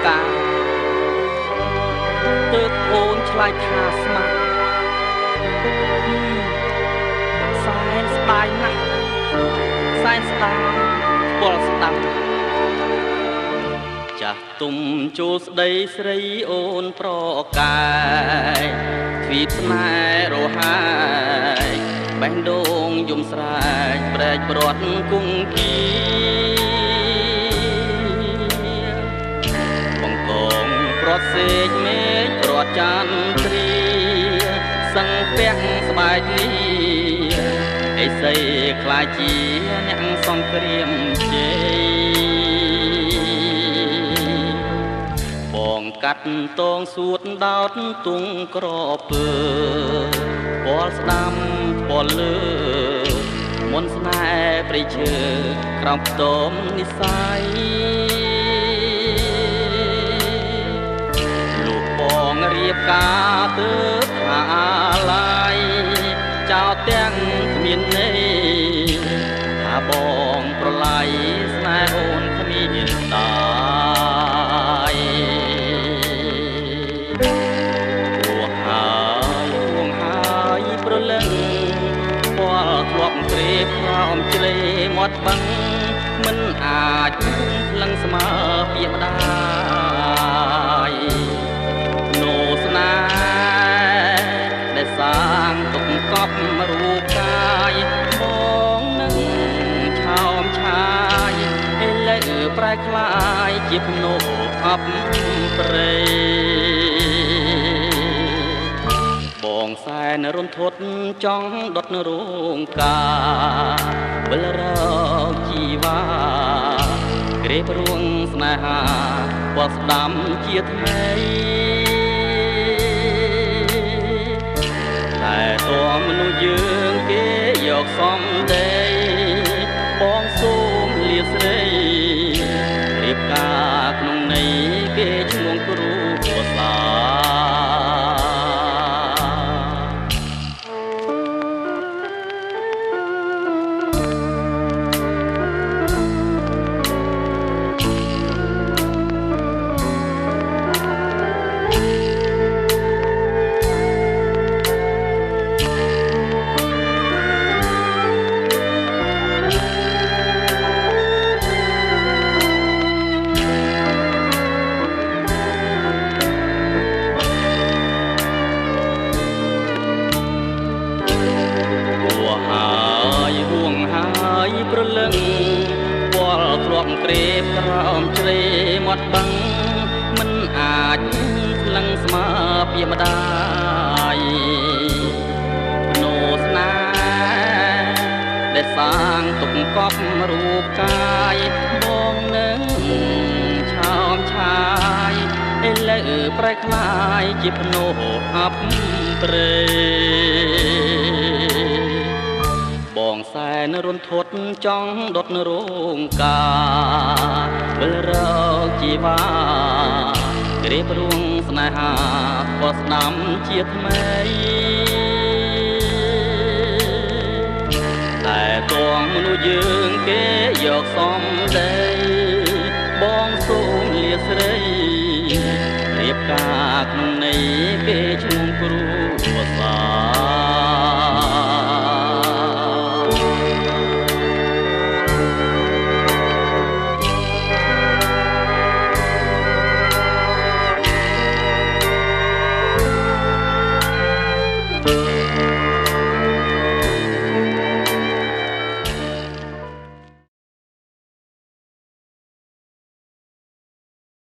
កាទើបអូនឆ្លើយថាស្មាត់សែនស្ដាយណាស់សែនស្ដាយស្គាល់ស្ដាប់ចាស់ទុំចូលស្ដីស្រីអូនប្រកាយទ្វីបស្នេហ៍រហាយបេះដូងយំស្រែកប្រែកព្រាត់គង់គីបង្កងព្រាត់សេកមេឃព្រាត់ចាន់ទ្រីសឹងពាក់ស្បែកនេះអេសីខ្លាចជាអ្នកសង្គ្រាមជ័យបងកាត់តងសួតដោតទុងក្រពើពលស្ដាំពលលើមន្តស្នេហ៍ព្រៃឈើក្រោមខ្ទមនិស័យលោកបងរៀបការទើបថាឡាយចោលទាំងគ្មានន័យថាបងប្រឡាយស្នេហ៍អូនគ្មានតាយព្រលឹងពលធ្លាប់ក្រេបក្រោមជ្រេមាត់បឹងមិនអាចផ្លឹងស្មើពីម្ដាយនោស្នេហ៍ដែលសាងទុកកប់រូបកាយបងនឹងឆោមឆាយឥឡូវប្រែក្លាយជាភ្នោអប់ព្រៃបងសែនរន្ធត់ចង់ដុតរោងការវិលរកជីវ៉ាក្រេបរួងស្នេហាបោះស្ដាំជាថ្មីតែតួមនុស្សយើងគេយកសំដីបងសូមលាស្រីរៀបការក្នុងន័យគេឈ្មោះគ្រូភាសាព្រលឹងពលធ្លាប់ក្រេបក្រោមជ្រេមាត់បឹងមិនអាចផ្លឹងស្មើពីម្ដាយភ្នោស្នេហ៍ដែលសាងទុកកប់រូបកាយបងនឹងឆោមឆាយឥឡូវប្រែក្លាយជាភ្នោអប់ព្រៃបងសែនរន្ធត់ចង់ដុតរោងការវិលរកជីវ៉ាក្រេបរួងស្នេហាបោះស្ដាំជាថ្មីតែតួមនុស្សយើងគេយកសំដីបងសូមលាស្រីរៀបការក្នុងន័យគេឈ្ម